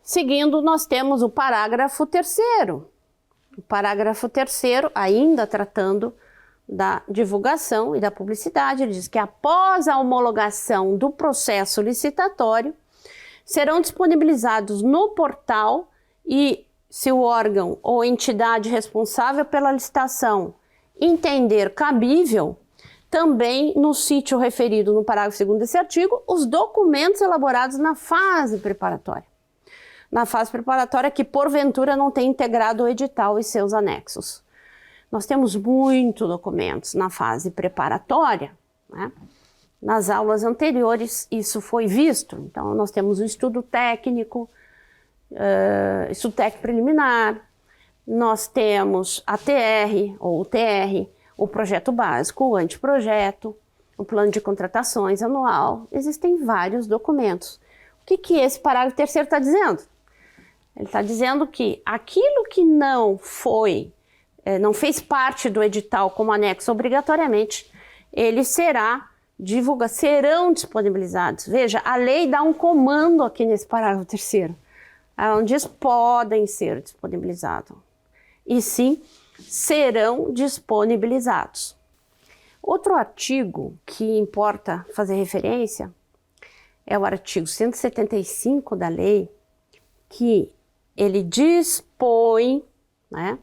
Seguindo, nós temos o parágrafo 3º. O parágrafo 3º, ainda tratando da divulgação e da publicidade, ele diz que após a homologação do processo licitatório, serão disponibilizados no portal e, se o órgão ou entidade responsável pela licitação entender cabível, também no sítio referido no parágrafo 2º desse artigo, os documentos elaborados na fase preparatória. Na fase preparatória que, porventura, não tem integrado o edital e seus anexos. Nós temos muitos documentos na fase preparatória, né? Nas aulas anteriores isso foi visto. Então, nós temos o estudo técnico preliminar, nós temos a TR ou o TR, o projeto básico, o anteprojeto, o plano de contratações anual. Existem vários documentos. O que esse parágrafo 3º está dizendo? Ele está dizendo que aquilo que não fez parte do edital como anexo obrigatoriamente, eles serão disponibilizados. Veja, a lei dá um comando aqui nesse parágrafo 3º. Ela não diz podem ser disponibilizados, e sim serão disponibilizados. Outro artigo que importa fazer referência é o artigo 175 da lei, que ele dispõe, né,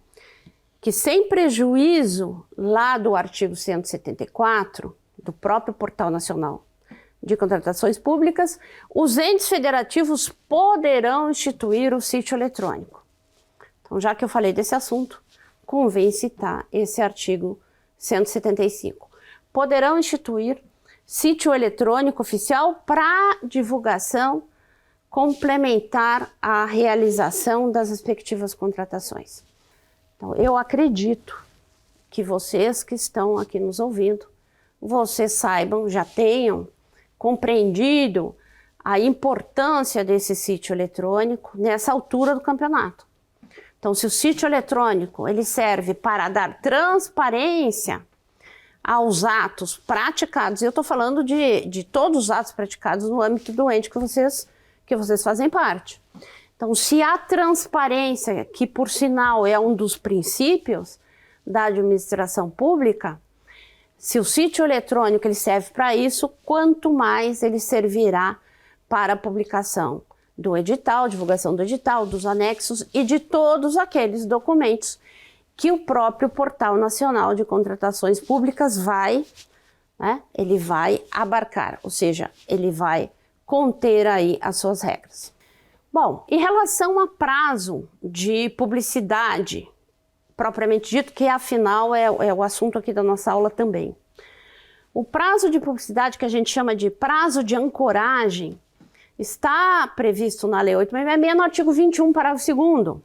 que sem prejuízo lá do artigo 174, do próprio Portal Nacional de Contratações Públicas, os entes federativos poderão instituir o sítio eletrônico. Então, já que eu falei desse assunto, convém citar esse artigo 175. Poderão instituir sítio eletrônico oficial para divulgação complementar à realização das respectivas contratações. Então, eu acredito que vocês que estão aqui nos ouvindo, vocês saibam, já tenham compreendido a importância desse sítio eletrônico nessa altura do campeonato. Então, se o sítio eletrônico ele serve para dar transparência aos atos praticados, eu estou falando de todos os atos praticados no âmbito do ente que vocês fazem parte. Então, se a transparência, que por sinal é um dos princípios da administração pública, se o sítio eletrônico ele serve para isso, quanto mais ele servirá para a publicação do edital, divulgação do edital, dos anexos e de todos aqueles documentos que o próprio Portal Nacional de Contratações Públicas ele vai abarcar, ou seja, ele vai conter aí as suas regras. Bom, em relação a prazo de publicidade, propriamente dito, que afinal é o assunto aqui da nossa aula também. O prazo de publicidade, que a gente chama de prazo de ancoragem, está previsto na Lei 8.666 no artigo 21, parágrafo 2º.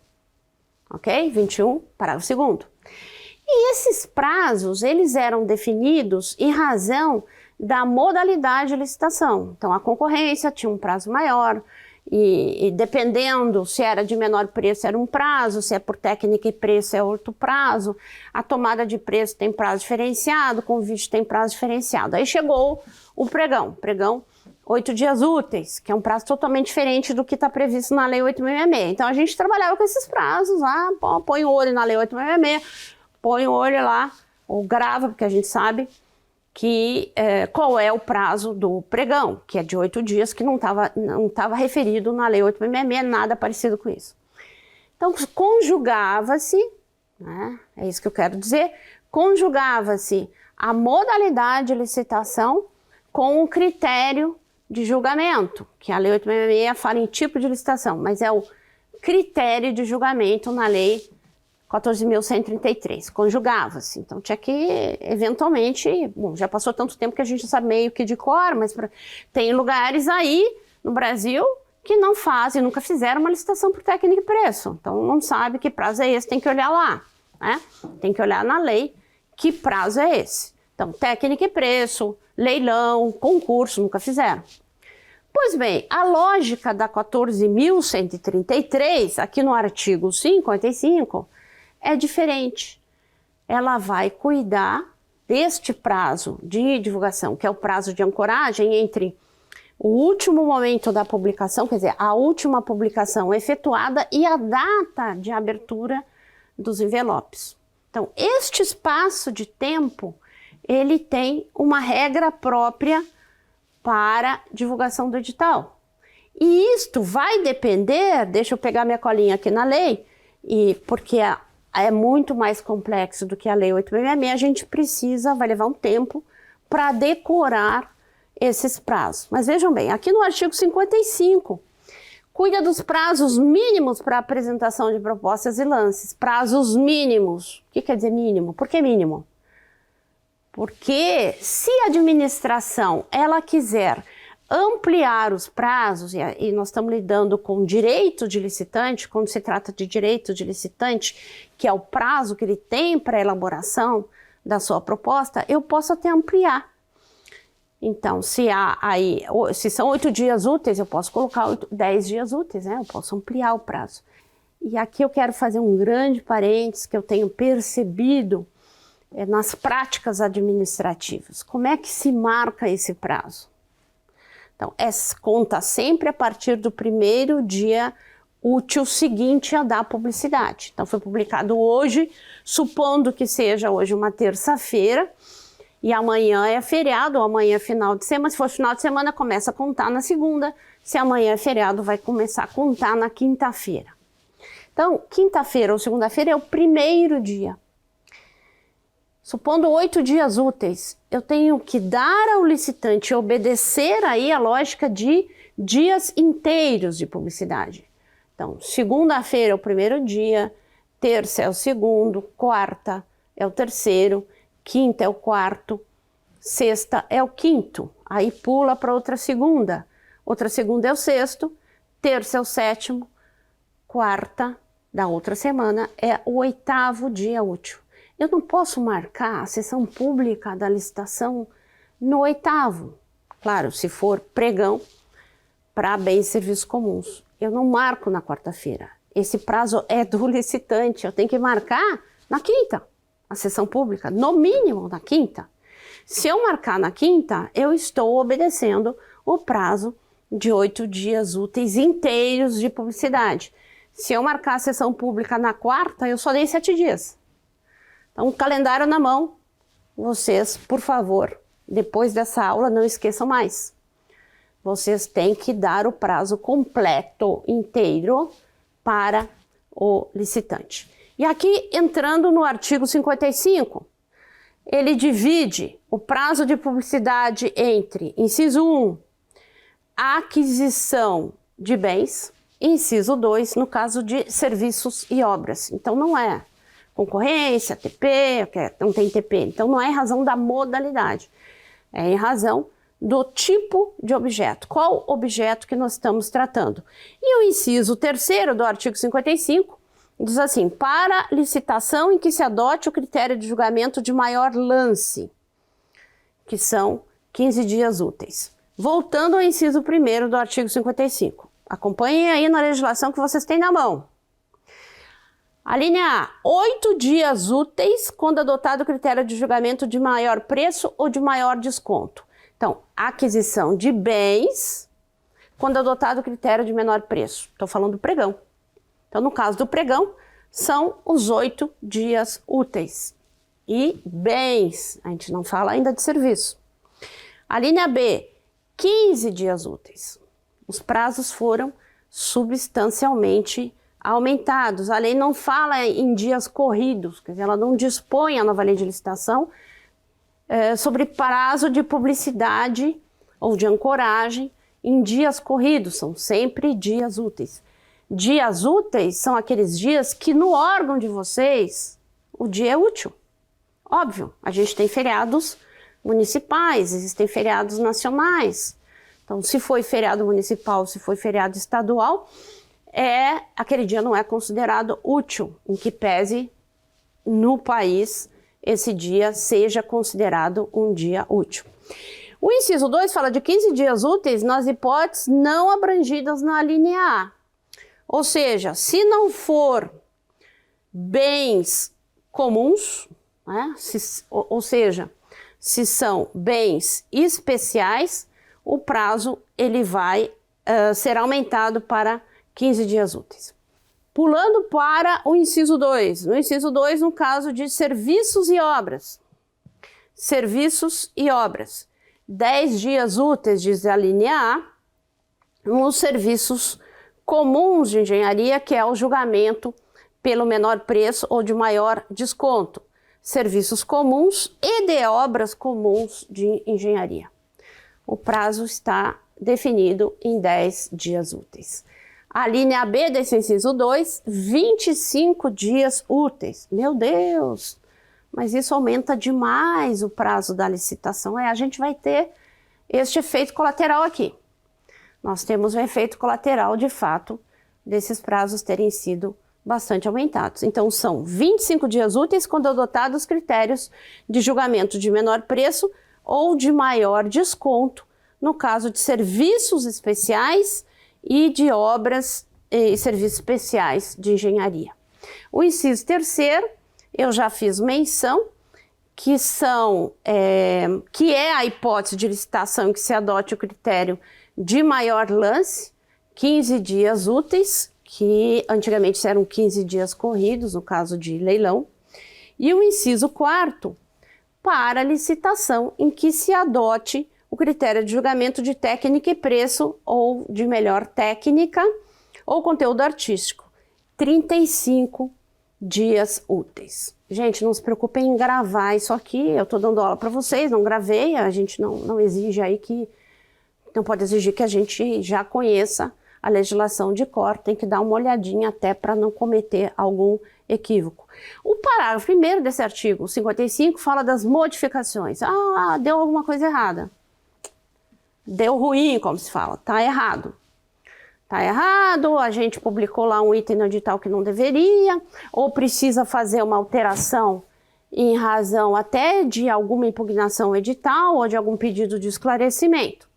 Ok? 21, parágrafo 2º. E esses prazos, eles eram definidos em razão da modalidade de licitação. Então, a concorrência tinha um prazo maior, e dependendo se era de menor preço era um prazo, se é por técnica e preço é outro prazo, a tomada de preço tem prazo diferenciado, o convite tem prazo diferenciado. Aí chegou o pregão 8 dias úteis, que é um prazo totalmente diferente do que está previsto na Lei 8.666. Então a gente trabalhava com esses prazos lá, põe o olho na Lei 8.666, põe o olho lá, ou grava, porque a gente sabe qual é o prazo do pregão, que é de 8 dias, que não estava referido na Lei 8.666, nada parecido com isso. Então, conjugava-se, né, é isso que eu quero dizer, conjugava-se a modalidade de licitação com o critério de julgamento, que a Lei 8.666 fala em tipo de licitação, mas é o critério de julgamento na Lei 14.133, conjugava-se. Então tinha que, eventualmente, bom, já passou tanto tempo que a gente sabe meio que de cor, mas tem lugares aí no Brasil que não fazem, nunca fizeram uma licitação por técnica e preço. Então não sabe que prazo é esse, tem que olhar lá, né? Tem que olhar na lei que prazo é esse. Então técnica e preço, leilão, concurso, nunca fizeram. Pois bem, a lógica da 14.133, aqui no artigo 55, é diferente. Ela vai cuidar deste prazo de divulgação, que é o prazo de ancoragem entre o último momento da publicação, quer dizer, a última publicação efetuada e a data de abertura dos envelopes. Então, este espaço de tempo, ele tem uma regra própria para divulgação do edital. E isto vai depender, deixa eu pegar minha colinha aqui na lei, porque é muito mais complexo do que a Lei 8.666, a gente vai levar um tempo para decorar esses prazos. Mas vejam bem, aqui no artigo 55, cuida dos prazos mínimos para apresentação de propostas e lances. Prazos mínimos. O que quer dizer mínimo? Por que mínimo? Porque se a administração ela quiser ampliar os prazos, e nós estamos lidando com direito de licitante, quando se trata de direito de licitante, que é o prazo que ele tem para a elaboração da sua proposta, eu posso até ampliar. Então, se são 8 dias úteis, eu posso colocar 10 dias úteis, né? Eu posso ampliar o prazo. E aqui eu quero fazer um grande parênteses que eu tenho percebido nas práticas administrativas. Como é que se marca esse prazo? Então, conta sempre a partir do primeiro dia útil seguinte a da publicidade. Então, foi publicado hoje, supondo que seja hoje uma terça-feira, e amanhã é feriado, ou amanhã é final de semana. Se for final de semana, começa a contar na segunda. Se amanhã é feriado, vai começar a contar na quinta-feira. Então, quinta-feira ou segunda-feira é o primeiro dia. Supondo 8 dias úteis, eu tenho que dar ao licitante obedecer aí a lógica de dias inteiros de publicidade. Então, segunda-feira é o primeiro dia, terça é o segundo, quarta é o terceiro, quinta é o quarto, sexta é o quinto. Aí pula para outra segunda é o sexto, terça é o sétimo, quarta da outra semana é o 8º dia útil. Eu não posso marcar a sessão pública da licitação no 8º. Claro, se for pregão para bens e serviços comuns. Eu não marco na quarta-feira. Esse prazo é do licitante. Eu tenho que marcar na quinta, a sessão pública, no mínimo na quinta. Se eu marcar na quinta, eu estou obedecendo o prazo de 8 dias úteis inteiros de publicidade. Se eu marcar a sessão pública na quarta, eu só dei 7 dias. Então, calendário na mão, vocês, por favor, depois dessa aula, não esqueçam mais. Vocês têm que dar o prazo completo, inteiro, para o licitante. E aqui, entrando no artigo 55, ele divide o prazo de publicidade entre, inciso 1, a aquisição de bens, e inciso 2, no caso de serviços e obras. Então, não é concorrência, TP, não tem TP. Então, não é em razão da modalidade, é em razão do tipo de objeto. Qual objeto que nós estamos tratando? E o inciso 3º do artigo 55 diz assim: para licitação em que se adote o critério de julgamento de maior lance, que são 15 dias úteis. Voltando ao inciso 1º do artigo 55. Acompanhem aí na legislação que vocês têm na mão. A linha A, 8 dias úteis quando adotado o critério de julgamento de maior preço ou de maior desconto. Então, aquisição de bens quando adotado o critério de menor preço. Estou falando do pregão. Então, no caso do pregão, são os 8 dias úteis. E bens, a gente não fala ainda de serviço. A linha B, 15 dias úteis. Os prazos foram substancialmente aumentados. A lei não fala em dias corridos, quer dizer, ela não dispõe a nova lei de licitação sobre prazo de publicidade ou de ancoragem em dias corridos, são sempre dias úteis. Dias úteis são aqueles dias que no órgão de vocês o dia é útil. Óbvio, a gente tem feriados municipais, existem feriados nacionais. Então, se foi feriado municipal, se foi feriado estadual, aquele dia não é considerado útil, em que pese no país esse dia seja considerado um dia útil. O inciso 2 fala de 15 dias úteis nas hipóteses não abrangidas na linha A. Ou seja, se não for bens comuns, né, ou seja, se são bens especiais, o prazo ele vai ser aumentado para 15 dias úteis. Pulando para o inciso 2. No inciso 2, no caso de serviços e obras. Serviços e obras. 10 dias úteis, diz a linha A, nos serviços comuns de engenharia, que é o julgamento pelo menor preço ou de maior desconto. Serviços comuns e de obras comuns de engenharia. O prazo está definido em 10 dias úteis. A linha B desse inciso 2, 25 dias úteis. Meu Deus! Mas isso aumenta demais o prazo da licitação. A gente vai ter este efeito colateral aqui. Nós temos um efeito colateral, de fato, desses prazos terem sido bastante aumentados. Então, são 25 dias úteis quando adotados os critérios de julgamento de menor preço ou de maior desconto, no caso de serviços especiais e de obras e serviços especiais de engenharia. O inciso 3º, eu já fiz menção, que é a hipótese de licitação em que se adote o critério de maior lance, 15 dias úteis, que antigamente eram 15 dias corridos, no caso de leilão. E o inciso 4º, para licitação em que se adote o critério de julgamento de técnica e preço, ou de melhor técnica, ou conteúdo artístico, 35 dias úteis. Gente, não se preocupem em gravar isso aqui, eu estou dando aula para vocês, não gravei, a gente não exige aí que, não pode exigir que a gente já conheça a legislação de cor, tem que dar uma olhadinha até para não cometer algum equívoco. O parágrafo 1º desse artigo 55 fala das modificações. Ah, deu alguma coisa errada. Deu ruim, como se fala, tá errado. Tá errado, a gente publicou lá um item no edital que não deveria, ou precisa fazer uma alteração em razão até de alguma impugnação edital ou de algum pedido de esclarecimento.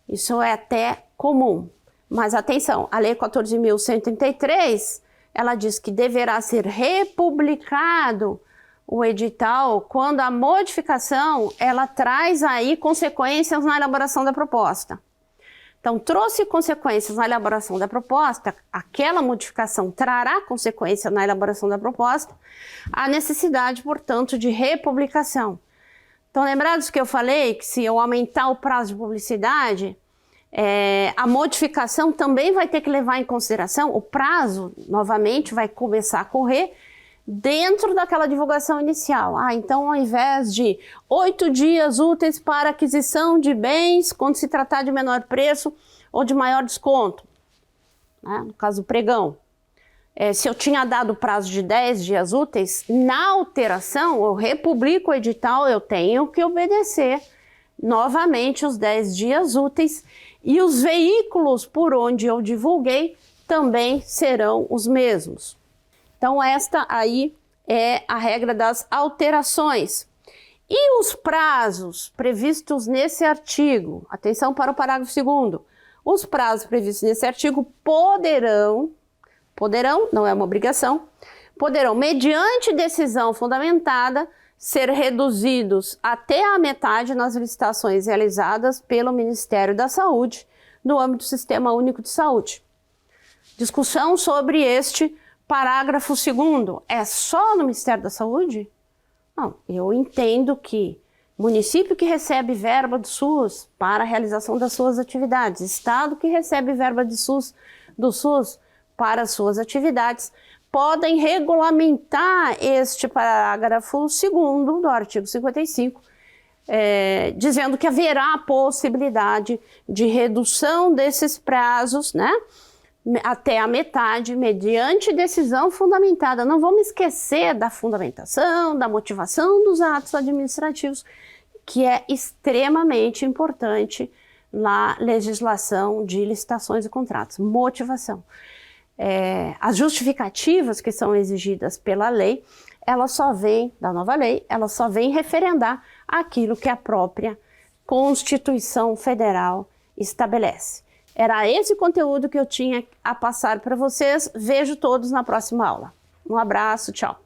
Isso é até comum. Mas atenção, a Lei 14.133, ela diz que deverá ser republicado o edital quando a modificação, ela traz aí consequências na elaboração da proposta. Então, trouxe consequências na elaboração da proposta, aquela modificação trará consequência na elaboração da proposta, a necessidade, portanto, de republicação. Então, lembrados que eu falei que se eu aumentar o prazo de publicidade, a modificação também vai ter que levar em consideração, o prazo, novamente, vai começar a correr dentro daquela divulgação inicial. Então, ao invés de 8 dias úteis para aquisição de bens, quando se tratar de menor preço ou de maior desconto, né? No caso do pregão, se eu tinha dado prazo de 10 dias úteis, na alteração, eu republico o edital, eu tenho que obedecer novamente os 10 dias úteis, e os veículos por onde eu divulguei também serão os mesmos. Então, esta aí é a regra das alterações. E os prazos previstos nesse artigo, atenção para o parágrafo 2º, os prazos previstos nesse artigo poderão, não é uma obrigação, poderão, mediante decisão fundamentada, ser reduzidos até a metade nas licitações realizadas pelo Ministério da Saúde no âmbito do Sistema Único de Saúde. Discussão sobre este parágrafo 2º, é só no Ministério da Saúde? Não, eu entendo que município que recebe verba do SUS para a realização das suas atividades, estado que recebe verba do SUS para as suas atividades, podem regulamentar este parágrafo 2º do artigo 55, dizendo que haverá a possibilidade de redução desses prazos, né, até a metade, mediante decisão fundamentada. Não vamos esquecer da fundamentação, da motivação dos atos administrativos, que é extremamente importante na legislação de licitações e contratos. Motivação. As justificativas que são exigidas pela lei, ela só vem, da nova lei, ela só vem referendar aquilo que a própria Constituição Federal estabelece. Era esse conteúdo que eu tinha a passar para vocês. Vejo todos na próxima aula. Um abraço, tchau.